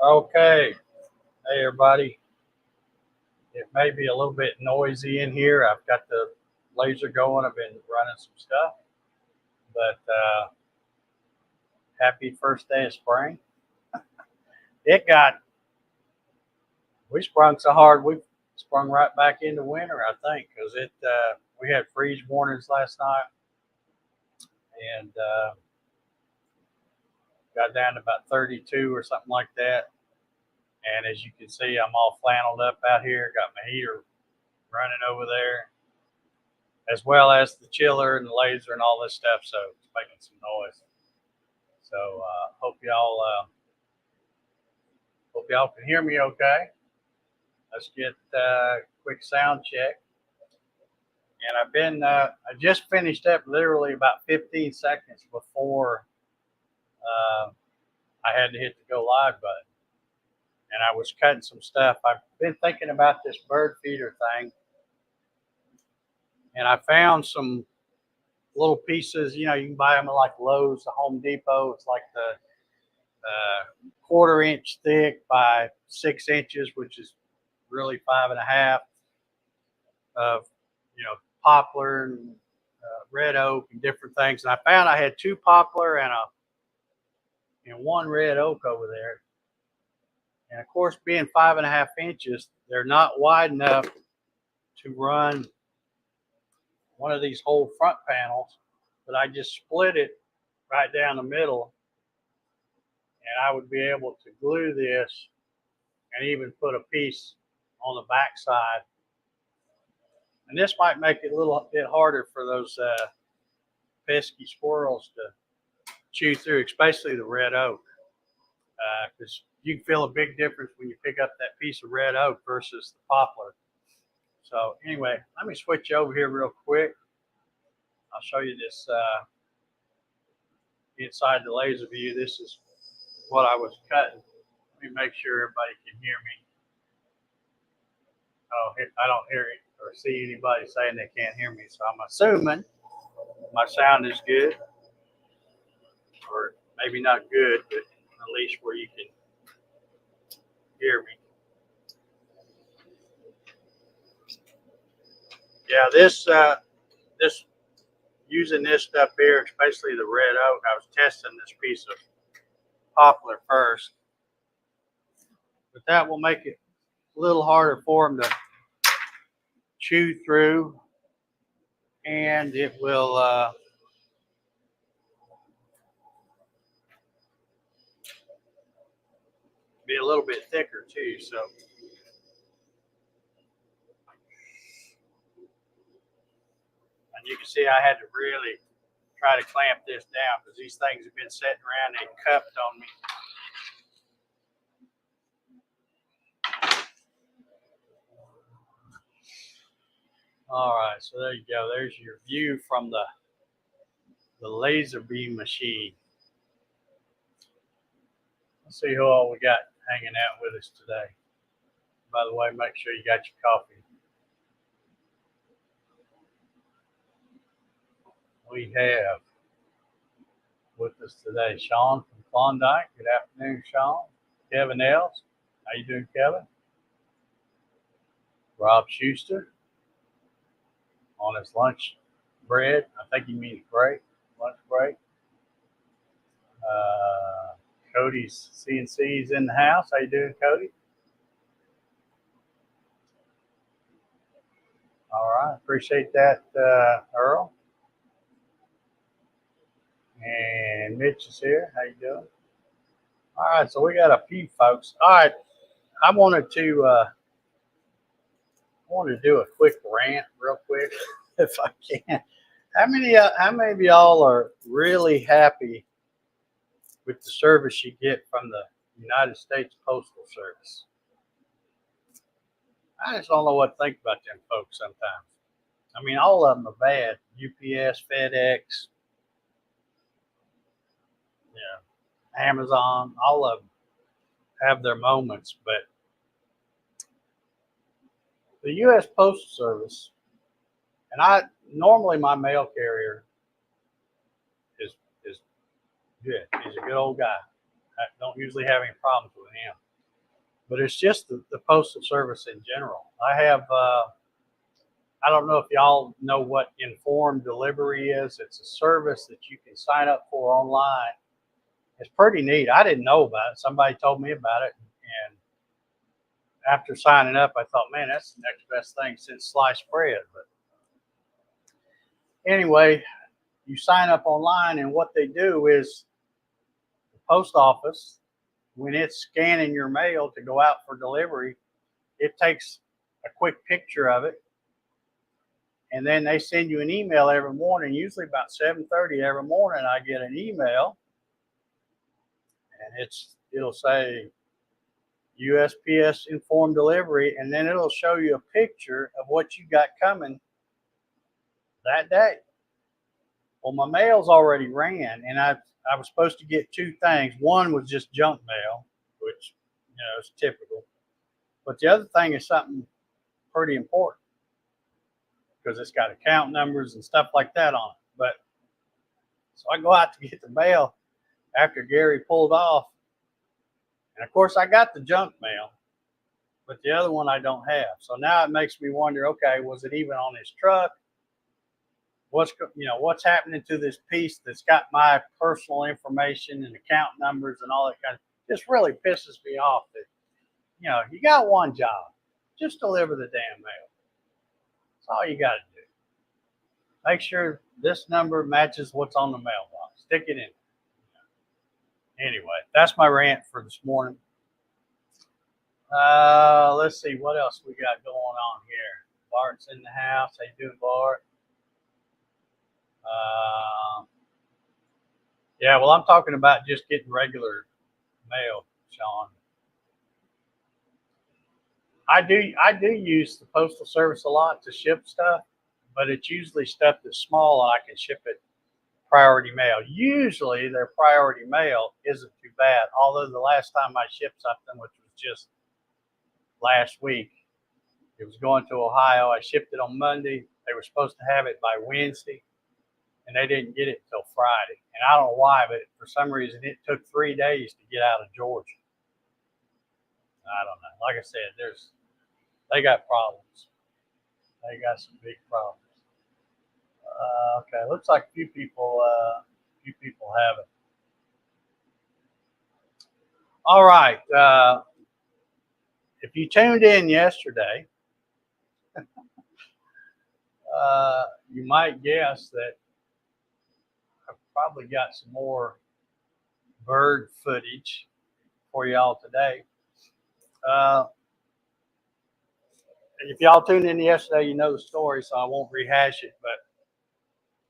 Okay. Hey, everybody. It may be a little bit noisy in here. I've got the laser going. I've been running some stuff. But happy first day of spring. We sprung so hard, we sprung right back into winter, I think, because we had freeze warnings last night and got down to about 32 or something like that. And as you can see, I'm all flanneled up out here. Got my heater running over there, as well as the chiller and the laser and all this stuff. So it's making some noise. So hope y'all can hear me okay. Let's get a quick sound check. And I just finished up literally about 15 seconds before I had to hit the go live button. And I was cutting some stuff. I've been thinking about this bird feeder thing. And I found some little pieces, you can buy them at like Lowe's, the Home Depot. It's like the 1/4 inch thick by 6 inches, which is really 5.5 of, poplar and red oak and different things. And I found I had 2 poplar and 1 red oak over there. And of course, being 5.5 inches, they're not wide enough to run one of these whole front panels, but I just split it right down the middle, and I would be able to glue this and even put a piece on the back side. And this might make it a little bit harder for those pesky squirrels to chew through, especially the red oak, because you can feel a big difference when you pick up that piece of red oak versus the poplar. So anyway, let me switch over here real quick. I'll show you this inside the laser view. This is what I was cutting. Let me make sure everybody can hear me. Oh, I don't hear it or see anybody saying they can't hear me, so I'm assuming my sound is good, or maybe not good, but at least where you can hear me. Yeah, this using this stuff here, especially the red oak, I was testing this piece of poplar first, but that will make it a little harder for them to chew through, and it will be a little bit thicker too. So and you can see I had to really try to clamp this down because these things have been sitting around and cupped on me. All right, so there you go. There's your view from the laser beam machine. Let's see who all we got hanging out with us today. By the way, make sure you got your coffee. We have with us today Sean from Klondike. Good afternoon, Sean. Kevin Els. How you doing, Kevin? Rob Schuster on his lunch bread. I think he means break, lunch break. Cody's CNC's in the house. How you doing, Cody? All right, appreciate that, Earl. And Mitch is here. How you doing? All right, so we got a few folks. All right, I wanted to do a quick rant, real quick, if I can. How many of y'all are really happy with the service you get from the United States Postal Service? I just don't know what to think about them folks sometimes. I mean, all of them are bad. UPS, FedEx, Amazon, all of them have their moments, but the U.S. Postal Service, and normally my mail carrier is good. He's a good old guy. I don't usually have any problems with him. but it's just the Postal Service in general. I have, I don't know if y'all know what informed delivery is. It's a service that you can sign up for online. It's pretty neat. I didn't know about it. Somebody told me about it. And after signing up, I thought, man, that's the next best thing since sliced bread. But anyway, you sign up online, and what they do is the post office, when it's scanning your mail to go out for delivery, it takes a quick picture of it, and then they send you an email every morning. Usually about 7:30 every morning, I get an email, and it'll say USPS informed delivery, and then it'll show you a picture of what you got coming that day. Well, my mail's already ran, and I was supposed to get two things. One was just junk mail, which is typical, but the other thing is something pretty important because it's got account numbers and stuff like that on it. But so I go out to get the mail after Gary pulled off, and of course I got the junk mail, but the other one I don't have. So now it makes me wonder, okay, was it even on his truck? What's happening to this piece that's got my personal information and account numbers and all that kind of, just really pisses me off that, you got one job, just deliver the damn mail. That's all you got to do. Make sure this number matches what's on the mailbox. Stick it in. Anyway, that's my rant for this morning. Let's see what else we got going on here. Bart's in the house. How you doing, Bart? Yeah, well, I'm talking about just getting regular mail, Sean. I do use the Postal Service a lot to ship stuff, but it's usually stuff that's small and I can ship it priority mail. Usually their priority mail isn't too bad, although the last time I shipped something, which was just last week, it was going to Ohio. I shipped it on Monday. They were supposed to have it by Wednesday, and they didn't get it until Friday. And I don't know why, but for some reason it took 3 days to get out of Georgia. I don't know. Like I said, they got problems. They got some big problems. Okay, looks like a few people have it. All right. If you tuned in yesterday, you might guess that I've probably got some more bird footage for y'all today. If y'all tuned in yesterday, you know the story, so I won't rehash it. But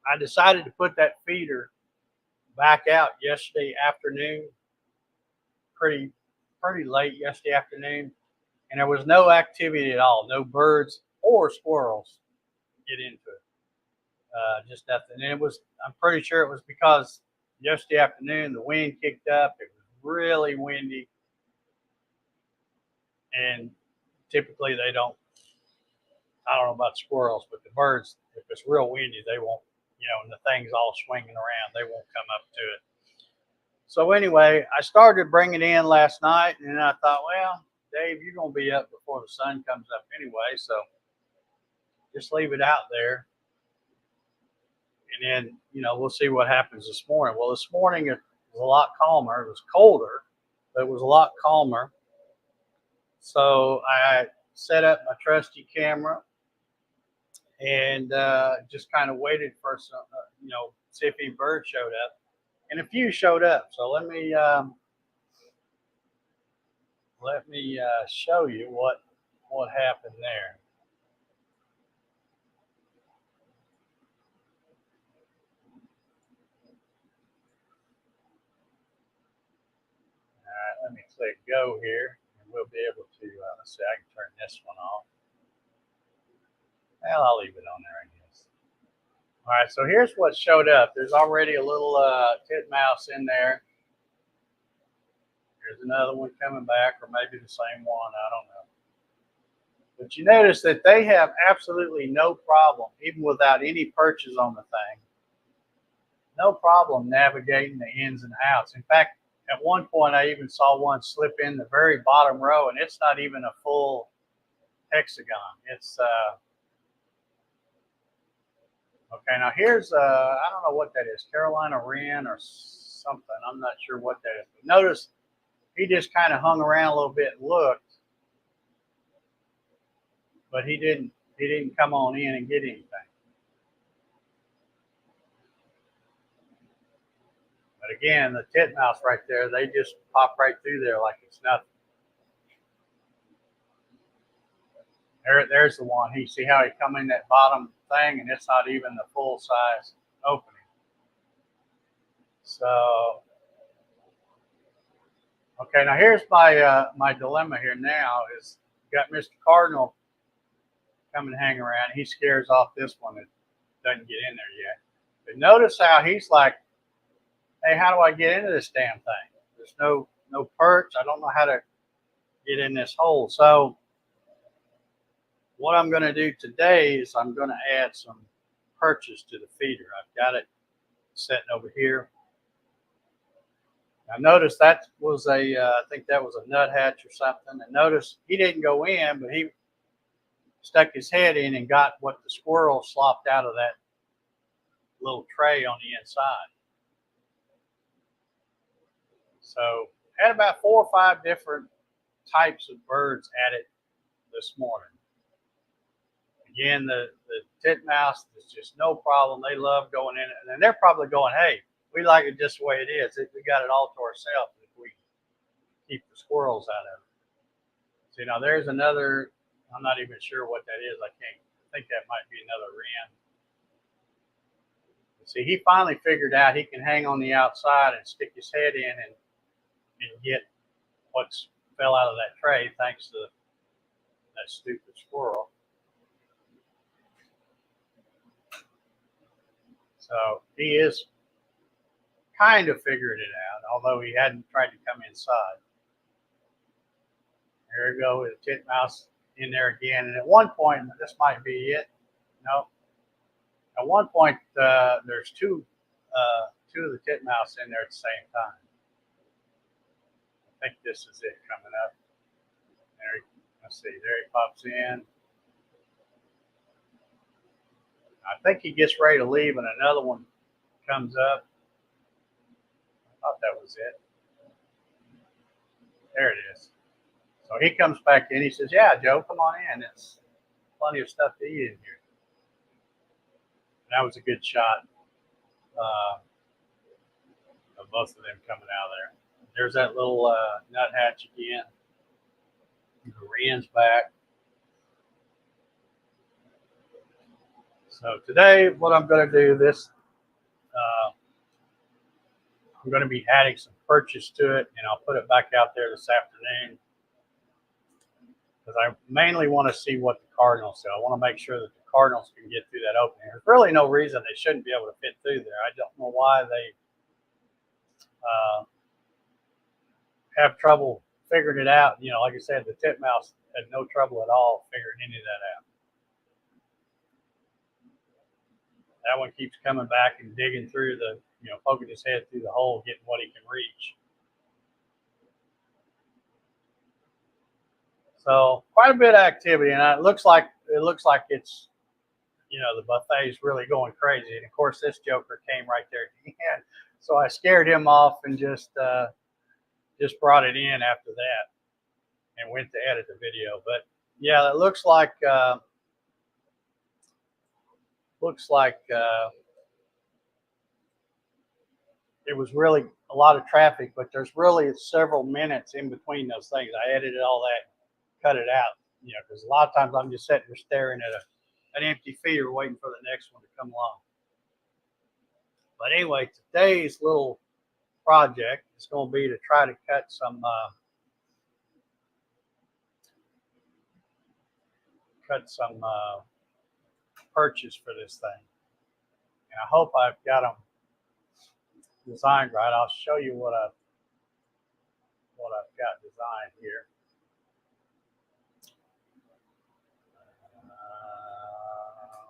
I decided to put that feeder back out yesterday afternoon, pretty late yesterday afternoon, and there was no activity at all, no birds or squirrels get into it. Just nothing. And I'm pretty sure it was because yesterday afternoon the wind kicked up. It was really windy, and typically they don't. I don't know about squirrels, but the birds, if it's real windy, they won't. And the thing's all swinging around, they won't come up to it. So anyway, I started bringing it in last night, and I thought, well, Dave, you're going to be up before the sun comes up anyway, so just leave it out there. And then, we'll see what happens this morning. Well, this morning it was a lot calmer. It was colder, but it was a lot calmer. So I set up my trusty camera and just kind of waited for some, see if any birds showed up. And a few showed up. So let me show you what happened there. All right, let me click go here, and we'll be able to. Let's see, I can turn this one off. Well, I'll leave it on there, I guess. All right, so here's what showed up. There's already a little titmouse in there. There's another one coming back, or maybe the same one. I don't know. But you notice that they have absolutely no problem, even without any perches on the thing, no problem navigating the ins and outs. In fact, At one point, I even saw one slip in the very bottom row, and it's not even a full hexagon. It's okay. Now here's I don't know what that is, Carolina Wren or something. I'm not sure what that is. But notice he just kind of hung around a little bit and looked, but he didn't come on in and get anything. But again, the titmouse right there, they just pop right through there like it's nothing. There's the one. You see how he come in that bottom thing, and it's not even the full size opening. So, okay, now here's my my dilemma here now is got Mr. Cardinal coming to hang around. He scares off this one that doesn't get in there yet. But notice how he's like, hey, how do I get into this damn thing? There's no perch. I don't know how to get in this hole. So what I'm going to do today is I'm going to add some perches to the feeder. I've got it sitting over here. Now notice that was I think that was a nuthatch or something. And notice he didn't go in, but he stuck his head in and got what the squirrel slopped out of that little tray on the inside. So had about 4 or 5 different types of birds at it this morning. Again, the titmouse is just no problem. They love going in it. And they're probably going, hey, we like it just the way it is. We got it all to ourselves if we keep the squirrels out of it. See, now there's another, I'm not even sure what that is. I think that might be another wren. See, he finally figured out he can hang on the outside and stick his head in and get what's fell out of that tray thanks to that stupid squirrel. So he is kind of figured it out, although he hadn't tried to come inside. There we go with the titmouse in there again. And at one point, this might be it. No. At one point, there's two of the titmouse in there at the same time. I think this is it coming up. Let's see. There he pops in. I think he gets ready to leave, and another one comes up. I thought that was it. There it is. So he comes back in. He says, yeah, Joe, come on in. It's plenty of stuff to eat in here. And that was a good shot of both of them coming out of there. There's that little nuthatch again. The wren's back. So today, what I'm going to do, I'm going to be adding some perches to it, and I'll put it back out there this afternoon because I mainly want to see what the cardinals do. I want to make sure that the cardinals can get through that opening. There's really no reason they shouldn't be able to fit through there. I don't know why they have trouble figuring it out. You know, like I said, the titmouse had no trouble at all figuring any of that out. That one keeps coming back and digging through the, poking his head through the hole, getting what he can reach. So quite a bit of activity, and it looks like it's, the buffet is really going crazy. And of course, this joker came right there at the end, so I scared him off and just brought it in after that and went to edit the video. But yeah, it looks like it was really a lot of traffic, but there's really several minutes in between those things. I edited all that, cut it out, because a lot of times I'm just sitting there staring at an empty feeder waiting for the next one to come along. But anyway, today's little project is going to be to try to cut some perches for this thing. And I hope I've got them designed right. I'll show you what I've got designed here.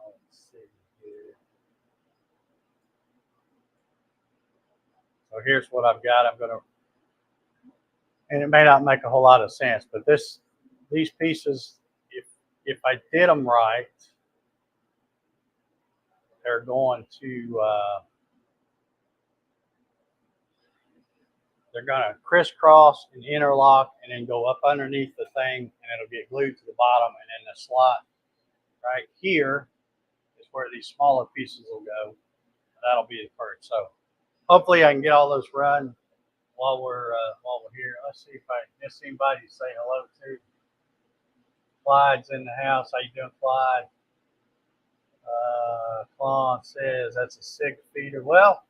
Let's see here. So here's what I've got. I'm going to And it may not make a whole lot of sense, but these pieces, if I did them right, they're going to crisscross and interlock and then go up underneath the thing, and it'll get glued to the bottom, and then the slot right here is where these smaller pieces will go. That'll be the perch. So hopefully I can get all those run while we're here. Let's see if I miss anybody to say hello to. Clyde's in the house. How you doing, Clyde? Claude says that's a SIG feeder. Well,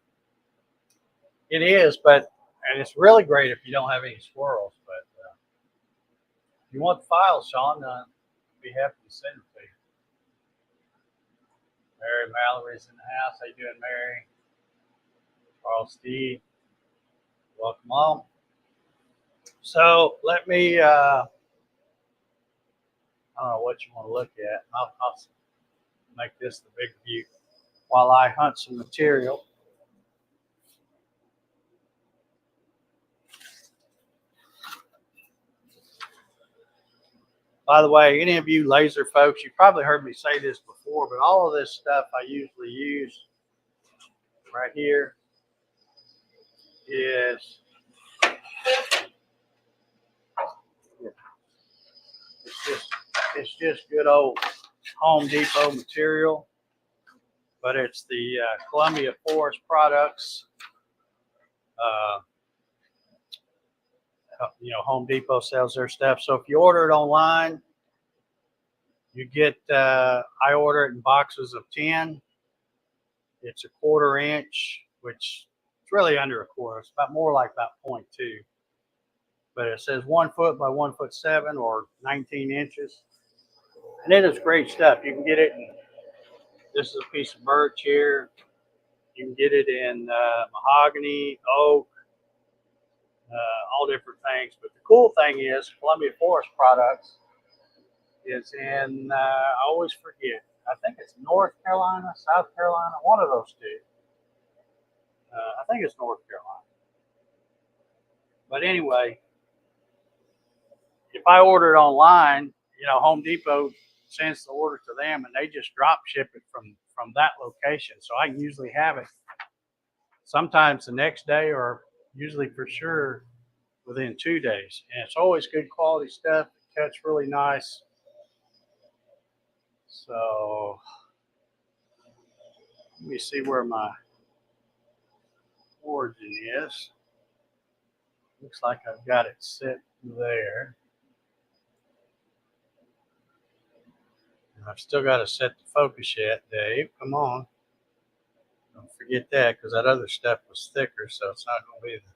it is, and it's really great if you don't have any squirrels. But if you want the files, Sean, I'd be happy to send them to you. Mary Mallory's in the house. How you doing, Mary? Charles Steve, welcome on. So let me, I don't know what you want to look at. I'll make this the big view while I hunt some material. By the way, any of you laser folks, you probably heard me say this before, but all of this stuff I usually use right here is it's just good old Home Depot material, but it's the Columbia Forest Products. Home Depot sells their stuff. So if you order it online, you get, I order it in boxes of 10. It's a 1/4 inch, which it's really under a quarter. It's more like about 0.2. But it says 1 foot by 1'7" or 19 inches. And it is great stuff. You can get it in, this is a piece of birch here. You can get it in mahogany, oak, all different things. But the cool thing is Columbia Forest Products is in, I always forget, I think it's North Carolina, South Carolina, one of those two. I think it's North Carolina. But anyway, if I order it online, Home Depot sends the order to them and they just drop ship it from that location. So I can usually have it sometimes the next day, or usually for sure within 2 days. And it's always good quality stuff. It cuts really nice. So let me see where my origin is. Looks like I've got it set there. I've still got to set the focus yet, Dave. Come on. Don't forget that, because that other stuff was thicker, so it's not going to be the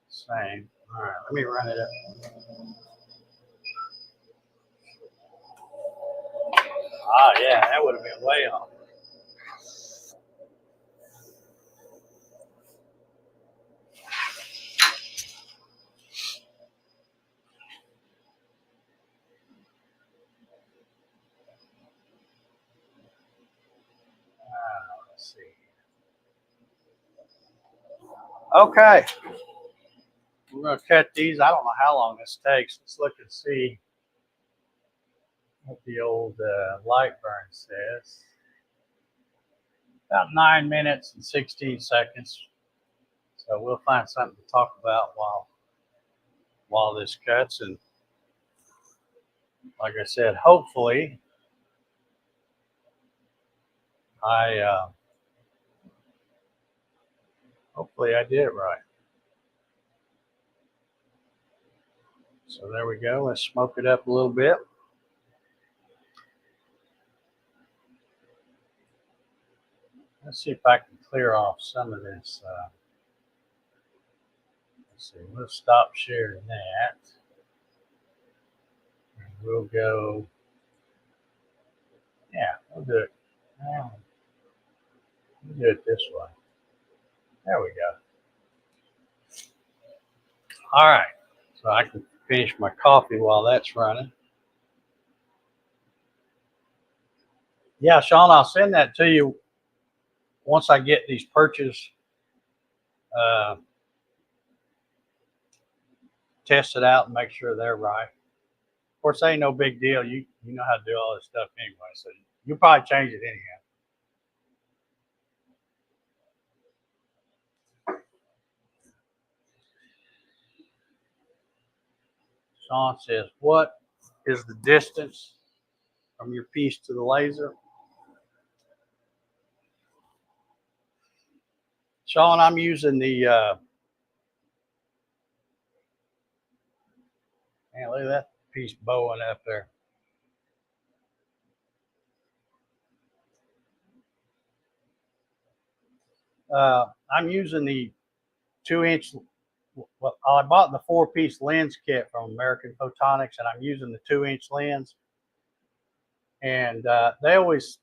same. All right, let me run it up. Yeah, that would have been way off. Let's see. Okay. We're going to cut these. I don't know how long this takes. Let's look and see what the old light burn says. About 9 minutes and 16 seconds. So we'll find something to talk about while this cuts. And like I said, hopefully I did it right. So there we go. Let's smoke it up a little bit. Let's see if I can clear off some of this. Let's see. We'll stop sharing that. And we'll go. Yeah, we'll do it. We'll do it this way. There we go. All right. So I can finish my coffee while that's running. Yeah, Sean, I'll send that to you once I get these perches test it out and make sure they're right. Of course, ain't no big deal. You know how to do all this stuff anyway, so you'll probably change it anyhow. Sean says, what is the distance from your piece to the laser? Sean, I'm using the, man, look at that piece bowing up there. I'm using the 2-inch, well, I bought the 4-piece lens kit from American Photonics, and I'm using the 2-inch lens. And they always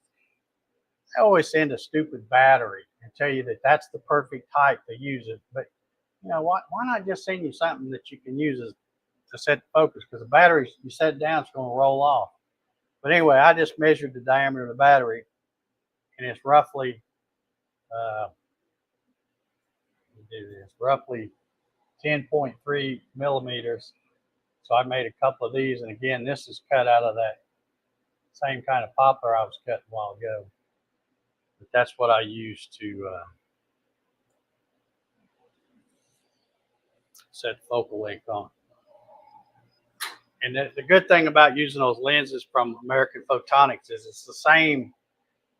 send a stupid battery and tell you that that's the perfect type to use it. But you know what? Why not just send you something that you can use to set the focus? Because the battery, you set it down, it's going to roll off. But anyway, I just measured the diameter of the battery, and it's roughly, roughly 10.3 millimeters. So I made a couple of these, and again, this is cut out of that same kind of poplar I was cutting a while ago. But that's what I use to set focal length on. And the good thing about using those lenses from American Photonics is it's the same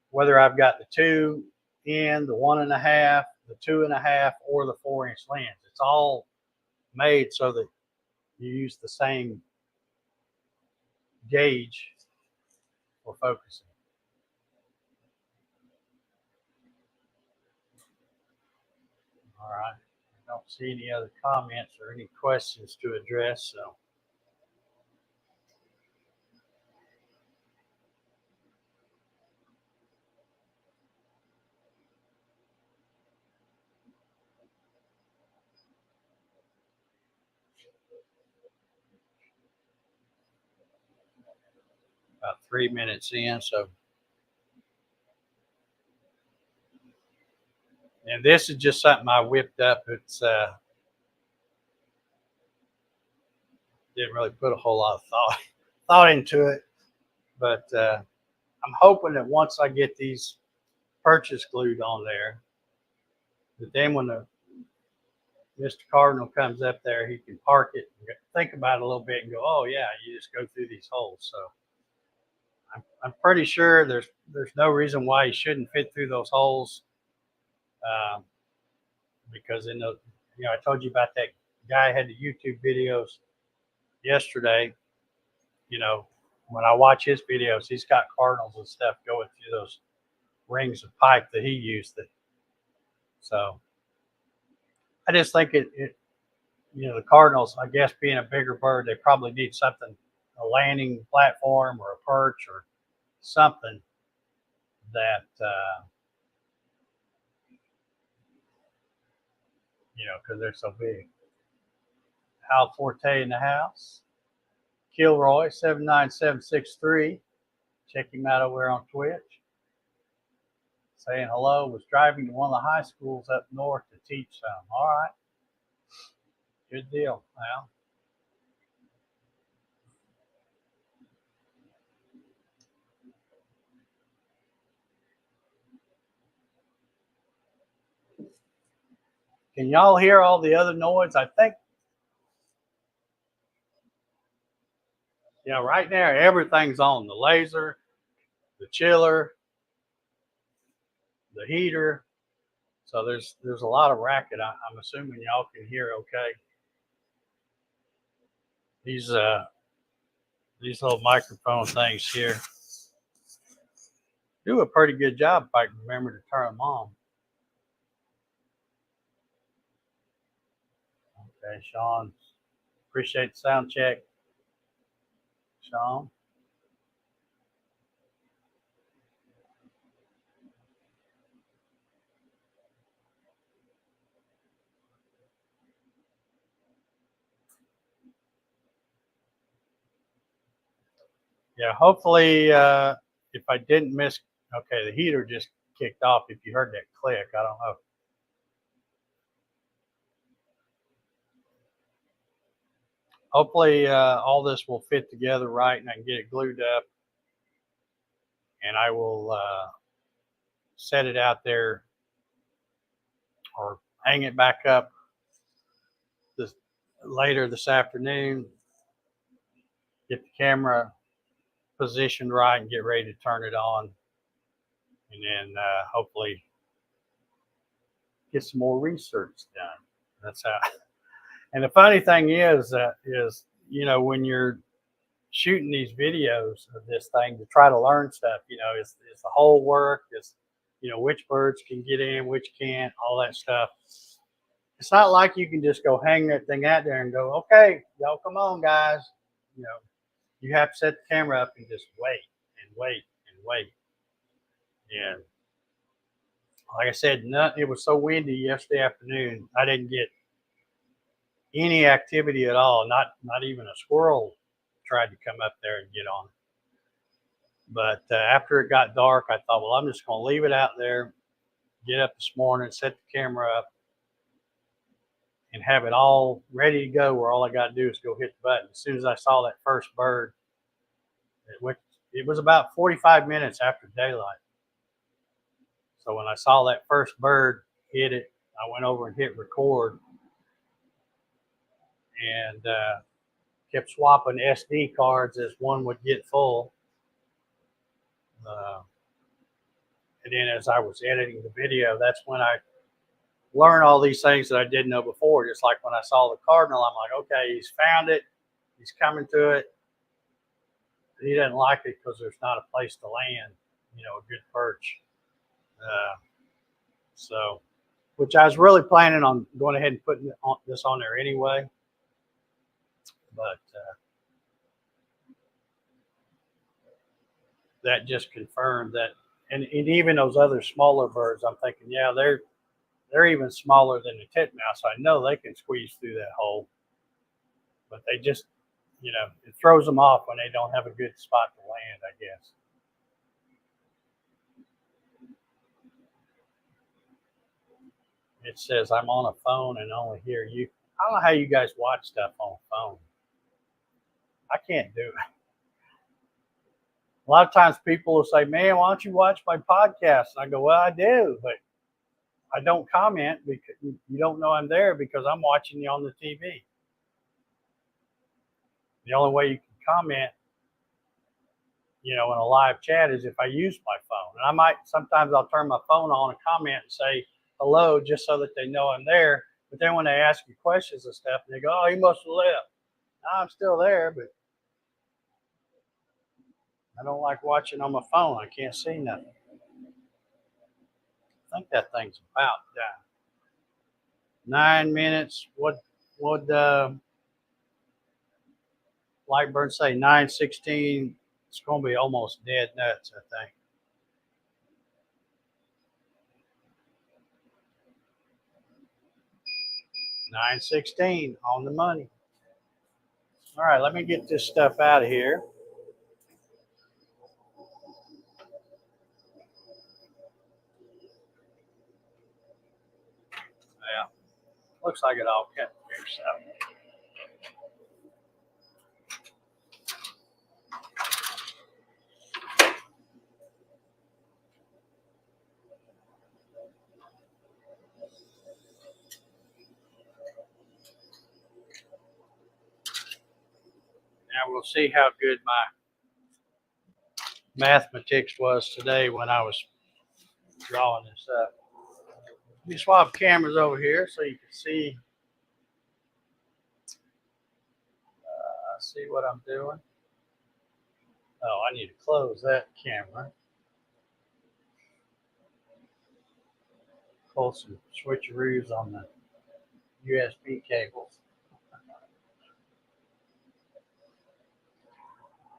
whether I've got the 2 in, the 1.5, the 2.5, or the 4-inch lens. It's all made so that you use the same gauge for focusing. All right. I don't see any other comments or any questions to address, so. About 3 minutes in, so. And this is just something I whipped up. It's didn't really put a whole lot of thought into it, but I'm hoping that once I get these purchase glued on there, that then when Mr. Cardinal comes up there, he can park it and think about it a little bit and go, oh yeah, you just go through these holes. So I'm pretty sure there's no reason why he shouldn't fit through those holes, because in the, you know, I told you about that guy who had the YouTube videos yesterday. You know, when I watch his videos, he's got cardinals and stuff going through those rings of pipe that he used. So I just think it you know, the cardinals, I guess, being a bigger bird, they probably need something, a landing platform or a perch or something that you know, because they're so big. Al Forte in the house. Kilroy 79763. Check him out over on Twitch. Saying hello. Was driving to one of the high schools up north to teach some. All right. Good deal, Al. Can y'all hear all the other noise? I think, you know, right now everything's on. The laser, the chiller, the heater. So there's a lot of racket. I'm assuming y'all can hear okay. These little microphone things here do a pretty good job if I can remember to turn them on. Okay, Sean. Appreciate the sound check, Sean. Yeah, hopefully, if I didn't miss, okay, the heater just kicked off. If you heard that click, I don't know. hopefully all this will fit together right and I can get it glued up, and I will set it out there or hang it back up later this afternoon, get the camera positioned right and get ready to turn it on, and then hopefully get some more research done. That's how. And the funny thing is when you're shooting these videos of this thing to try to learn stuff, is the whole work, is which birds can get in, which can't, all that stuff. It's not like you can just go hang that thing out there and go, okay, y'all come on, guys. You have to set the camera up and just wait and wait and wait. And like I said, it was so windy yesterday afternoon, I didn't get any activity at all. Not even a squirrel tried to come up there and get on it. But after it got dark, I thought, well, I'm just going to leave it out there, get up this morning, set the camera up, and have it all ready to go where all I got to do is go hit the button. As soon as I saw that first bird, it was about 45 minutes after daylight. So when I saw that first bird hit it, I went over and hit record and kept swapping SD cards as one would get full. And then as I was editing the video, that's when I learned all these things that I didn't know before. Just like when I saw the cardinal, I'm like, okay, he's found it. He's coming to it. He doesn't like it because there's not a place to land, a good perch. So, which I was really planning on going ahead and putting this on there anyway. But that just confirmed that. And even those other smaller birds, I'm thinking, yeah, they're even smaller than the titmouse. I know they can squeeze through that hole, but they just, it throws them off when they don't have a good spot to land, I guess. It says I'm on a phone and only hear you. I don't know how you guys watch stuff on a phone. I can't do it. A lot of times people will say, man, why don't you watch my podcast? And I go, well, I do, but I don't comment because you don't know I'm there because I'm watching you on the TV. The only way you can comment, in a live chat is if I use my phone. And sometimes I'll turn my phone on and comment and say hello just so that they know I'm there. But then when they ask you questions and stuff, they go, oh, he must have left. No, I'm still there, but I don't like watching on my phone. I can't see nothing. I think that thing's about done. 9 minutes. What would Lightbird say? 9:16. It's going to be almost dead nuts, I think. $9:16 on the money. All right, let me get this stuff out of here. Yeah, looks like it all kept itself. Now we'll see how good my mathematics was today when I was drawing this up. Let me swap cameras over here so you can see what I'm doing. Oh, I need to close that camera. Pull some switcheroos on the USB cables.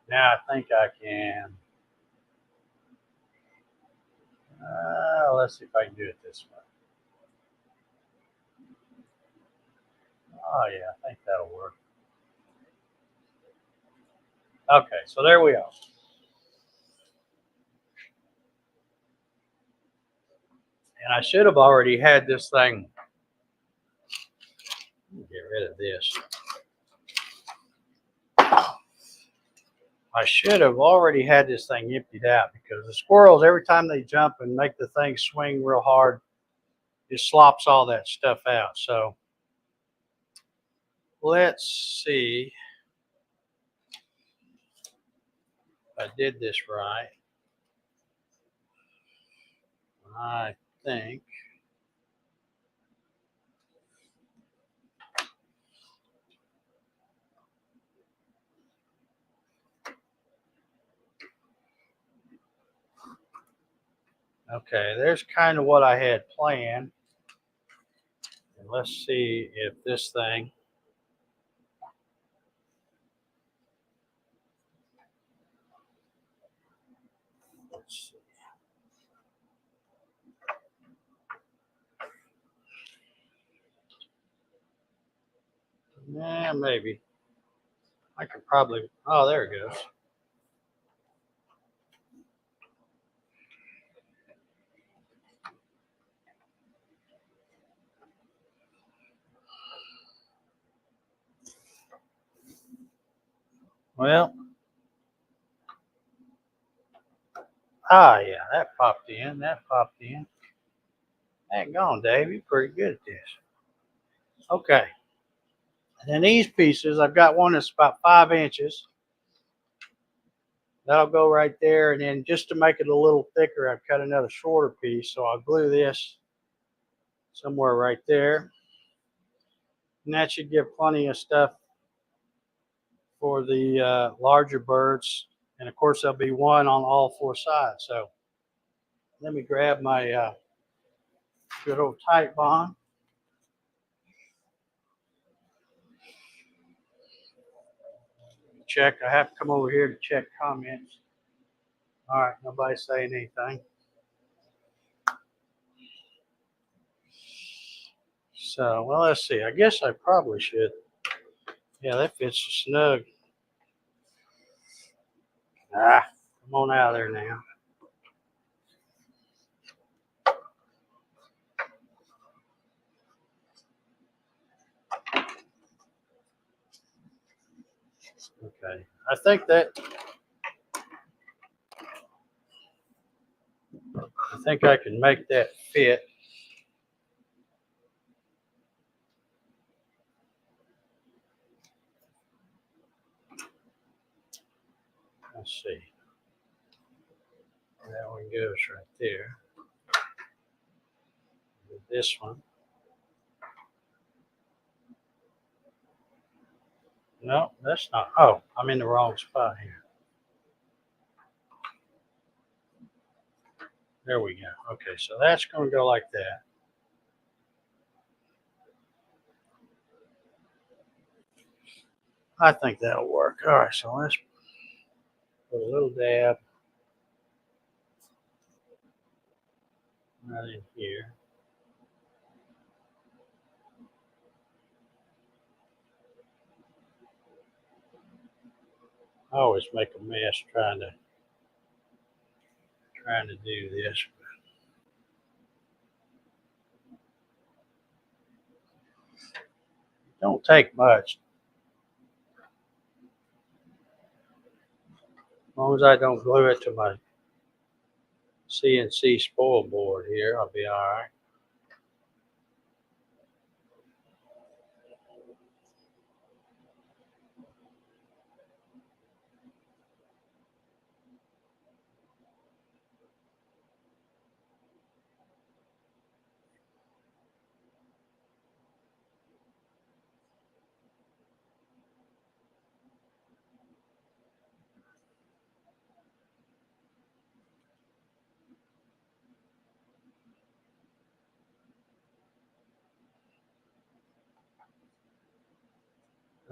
Now I think I can. Let's see if I can do it this way. Oh yeah, I think that'll work. Okay, so there we are. And I should have already had this thing. Let me get rid of this. I should have already had this thing emptied out because the squirrels, every time they jump and make the thing swing real hard, it slops all that stuff out. So let's see if I did this right. I think. Okay, there's kind of what I had planned. And let's see if this thing. Let's see. Yeah, maybe. I could probably. Oh, there it goes. Well, yeah, that popped in. That popped in. Hang on, Dave. You're pretty good at this. Okay. And then these pieces, I've got one that's about 5 inches. That'll go right there. And then just to make it a little thicker, I've cut another shorter piece. So I'll glue this somewhere right there. And that should give plenty of stuff for the larger birds. And of course, there'll be one on all four sides. So let me grab my good old tight bond. Check. I have to come over here to check comments. All right, nobody saying anything. So, well, let's see. I guess I probably should. Yeah, that fits snug. Ah, come on out of there now. Okay, I think I can make that fit. Let's see. That one goes right there. This one. No, that's not. Oh, I'm in the wrong spot here. There we go. Okay, so that's going to go like that. I think that'll work. All right, so let's put a little dab right in here. I always make a mess trying to do this. Don't take much. As long as I don't glue it to my CNC spoil board here, I'll be all right.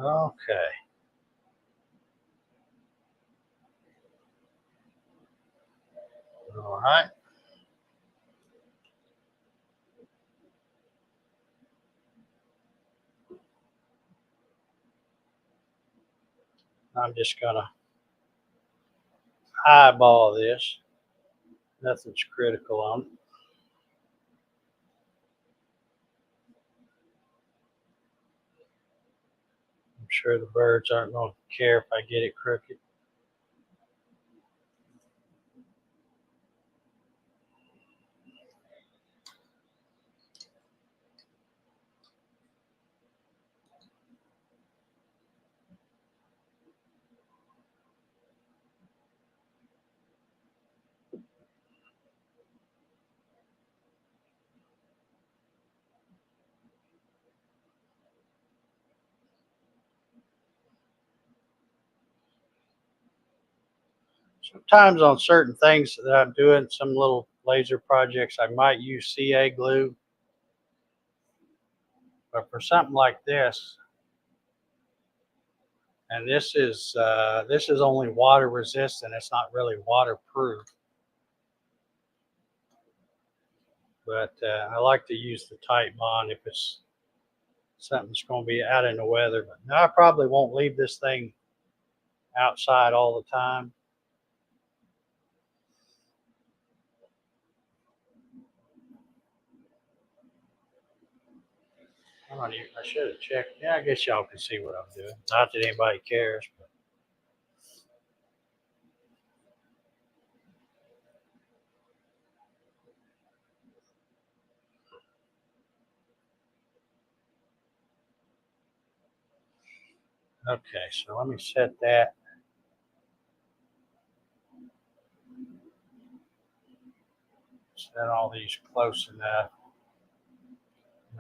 Okay. All right. I'm just going to eyeball this. Nothing's critical on it. I'm sure the birds aren't going to care if I get it crooked. Sometimes on certain things that I'm doing, some little laser projects, I might use CA glue. But for something like this, and this is only water resistant. It's not really waterproof. But I like to use the tight bond if it's something that's going to be out in the weather. But now I probably won't leave this thing outside all the time. I should have checked. Yeah, I guess y'all can see what I'm doing. Not that anybody cares. But. Okay, so let me set that. Set all these close enough.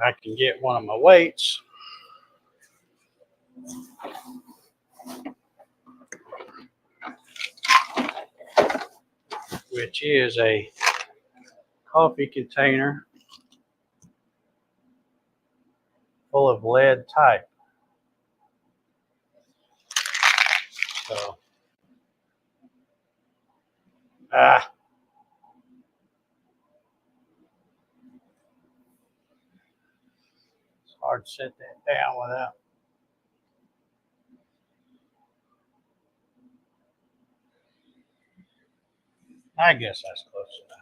I can get one of my weights. Which is a coffee container full of lead type. So, it's hard to set that down without. I guess that's close enough.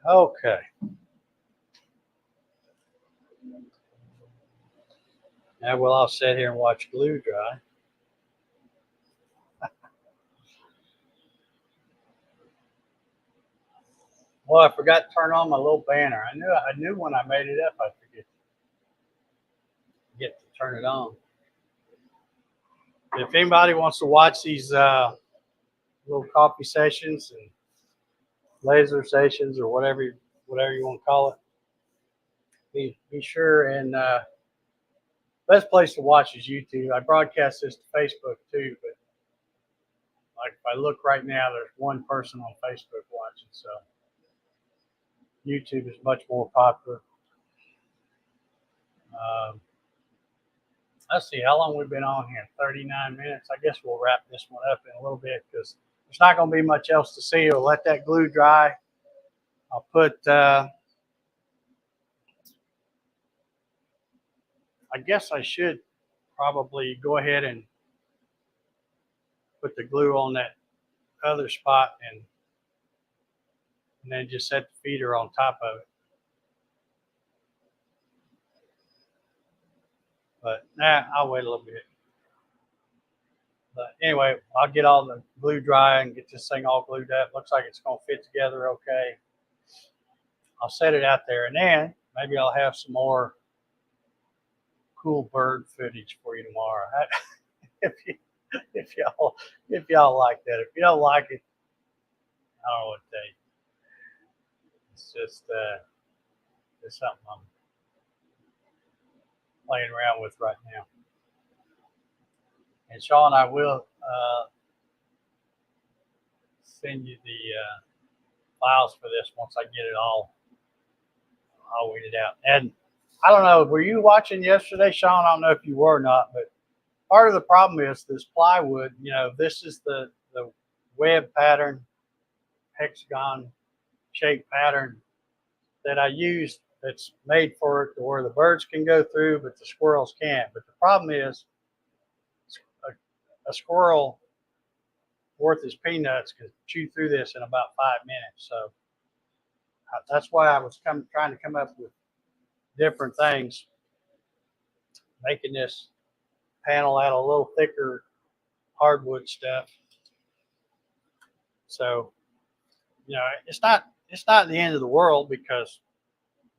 Okay. Now we'll all sit here and watch glue dry. Well, I forgot to turn on my little banner. I knew when I made it up I'd forget to turn it on. If anybody wants to watch these little coffee sessions and laser sessions or whatever you want to call it, be sure and best place to watch is YouTube. I broadcast this to Facebook too, but like if I look right now, there's one person on Facebook watching, so YouTube is much more popular. Let's see how long we've been on here. 39 minutes. I guess we'll wrap this one up in a little bit because there's not going to be much else to see. We'll let that glue dry. I'll put, I guess I should probably go ahead and put the glue on that other spot and then just set the feeder on top of it. But I'll wait a little bit. But anyway, I'll get all the glue dry and get this thing all glued up. Looks like it's going to fit together okay. I'll set it out there, and then maybe I'll have some more cool bird footage for you tomorrow. If y'all like that. If you don't like it, I don't know what to tell you. It's just it's something I'm playing around with right now. And Sean, I will send you the files for this once I get it all weeded out. And I don't know, were you watching yesterday, Sean? I don't know if you were or not, but part of the problem is this plywood. This is the web pattern, hexagon shaped pattern that I use. That's made for it to where the birds can go through, but the squirrels can't. But the problem is a squirrel worth his peanuts could chew through this in about 5 minutes. So that's why I was trying to come up with different things, making this panel out of a little thicker hardwood stuff. So, it's not the end of the world because,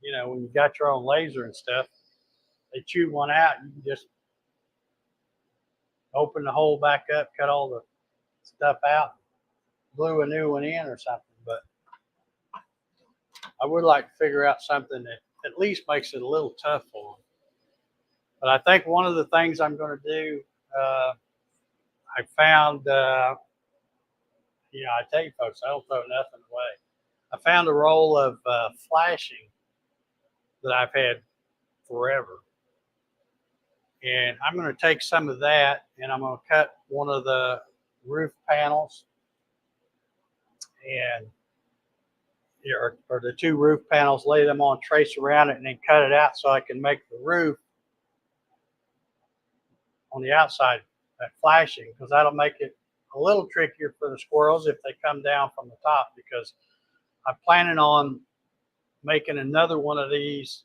when you got your own laser and stuff, they chew one out, you can just open the hole back up, cut all the stuff out, glue a new one in or something. But I would like to figure out something that at least makes it a little tough for them. But I think one of the things I'm going to do, I found, I tell you folks, I don't throw nothing away. I found a roll of flashing that I've had forever. And I'm going to take some of that and I'm going to cut one of the roof panels and or the two roof panels, lay them on trace around it, and then cut it out so I can make the roof on the outside that flashing, because that'll make it a little trickier for the squirrels if they come down from the top, because I'm planning on making another one of these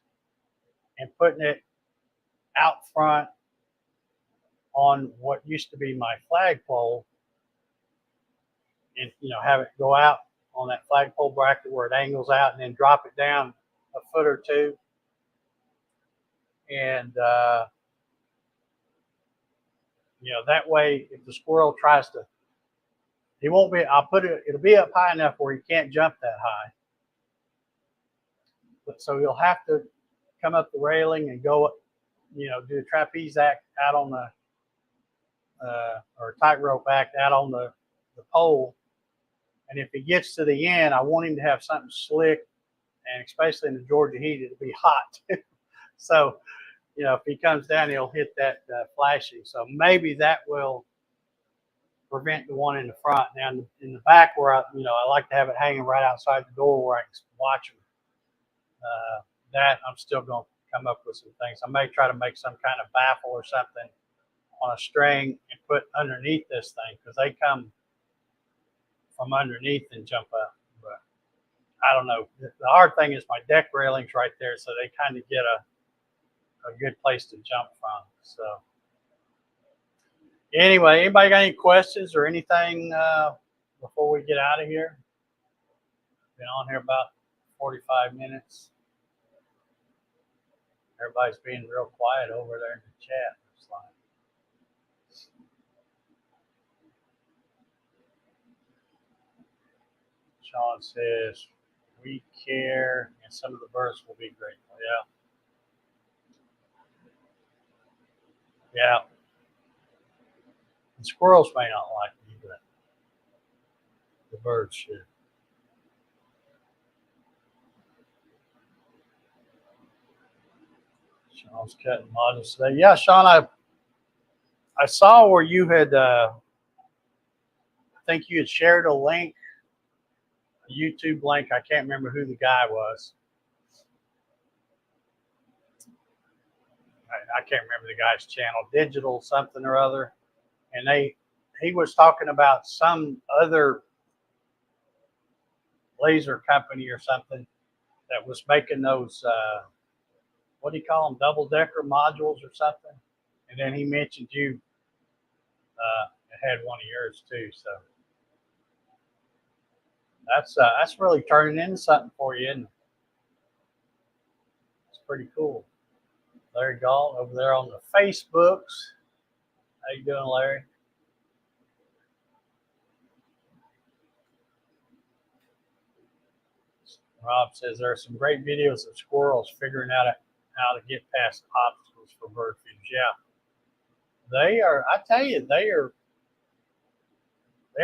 and putting it out front on what used to be my flagpole, and have it go out on that flagpole bracket where it angles out, and then drop it down a foot or two. And that way, if the squirrel tries to, he won't be. It'll be up high enough where he can't jump that high. But so he'll have to come up the railing and go, do a trapeze act out on the, or a tightrope act out on the pole. And if he gets to the end, I want him to have something slick, and especially in the Georgia heat, it'll be hot. So, if he comes down, he'll hit that flashing. So maybe that will prevent the one in the front. Now in the back, where I like to have it hanging right outside the door where I can watch them. That I'm still going to come up with some things. I may try to make some kind of baffle or something on a string and put underneath this thing, because they come from underneath and jump up. But I don't know. The hard thing is my deck railing's right there, so they kind of get a good place to jump from. So anyway, anybody got any questions or anything before we get out of here? Been on here about 45 minutes. Everybody's being real quiet over there in the chat. Looks like. Sean says, we care, and some of the birds will be grateful. Yeah. The squirrels may not like me, but the birds should. Sean's cutting modules today. Yeah, Sean, I saw where you had, I think you had shared a link, a YouTube link. I can't remember who the guy was. I can't remember the guy's channel, Digital something or other. And he was talking about some other laser company or something that was making those, what do you call them, double-decker modules or something. And then he mentioned you had one of yours too. So that's really turning into something for you, isn't it? It's pretty cool. Larry Galt over there on the Facebooks. How you doing, Larry? Rob says there are some great videos of squirrels figuring out how to get past obstacles for bird feeders. Yeah, they are. I tell you, they're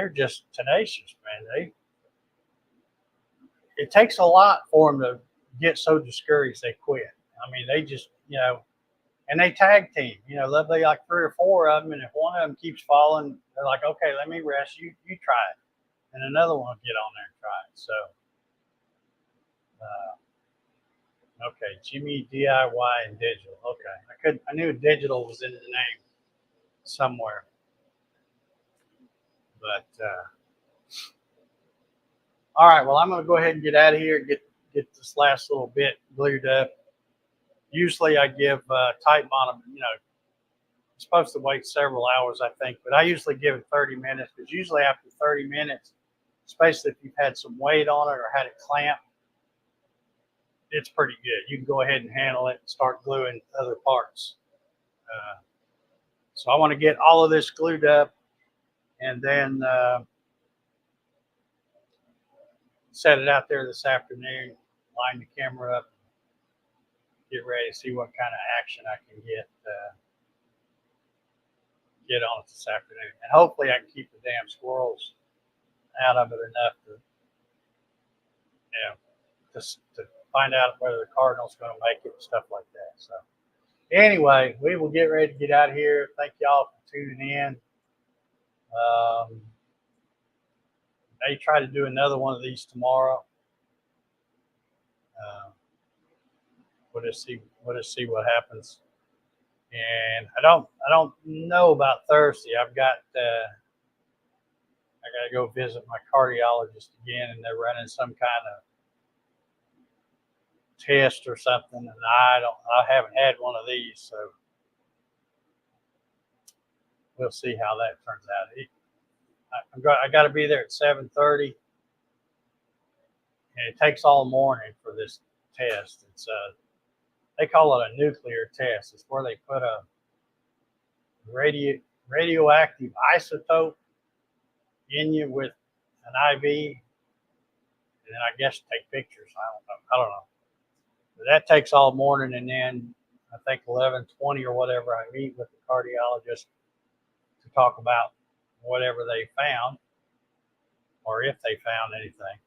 just tenacious, man. It takes a lot for them to get so discouraged they quit. I mean, they just, and they tag team. There'll be like 3 or 4 of them, and if one of them keeps falling, they're like, okay, let me rest. You try it, and another one will get on there and try it. So, okay, Jimmy DIY and Digital. Okay, I knew Digital was in the name somewhere, but all right. Well, I'm going to go ahead and get out of here and get this last little bit glued up. Usually I give tight bottom, it's supposed to wait several hours, I think, but I usually give it 30 minutes, because usually after 30 minutes, especially if you've had some weight on it or had it clamped, it's pretty good. You can go ahead and handle it and start gluing other parts. So I want to get all of this glued up and then set it out there this afternoon. line the camera up, get ready to see what kind of action I can get on it this afternoon. And hopefully I can keep the damn squirrels out of it enough to, just to find out whether the Cardinals going to make it and stuff like that. So anyway, we will get ready to get out of here. Thank y'all for tuning in. May try to do another one of these tomorrow. We'll just see what happens. And I don't know about Thursday. I got to go visit my cardiologist again, and they're running some kind of test or something, and I haven't had one of these, so we'll see how that turns out. I got to be there at 7:30, and it takes all morning for this test. It's they call it a nuclear test. It's where they put a radioactive isotope in you with an IV, and then I guess take pictures. I don't know. But that takes all morning, and then I think 11:20 or whatever, I meet with the cardiologist to talk about whatever they found, or if they found anything.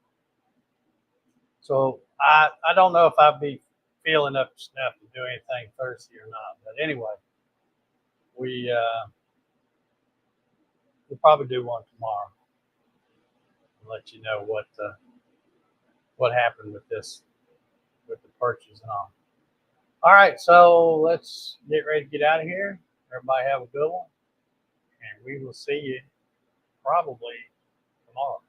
So I don't know if I'll be feeling up to snuff to do anything Thursday or not. But anyway, we'll probably do one tomorrow. I'll let you know what happened with this, with the purchase and all. All right, so let's get ready to get out of here. Everybody have a good one, and we will see you probably tomorrow.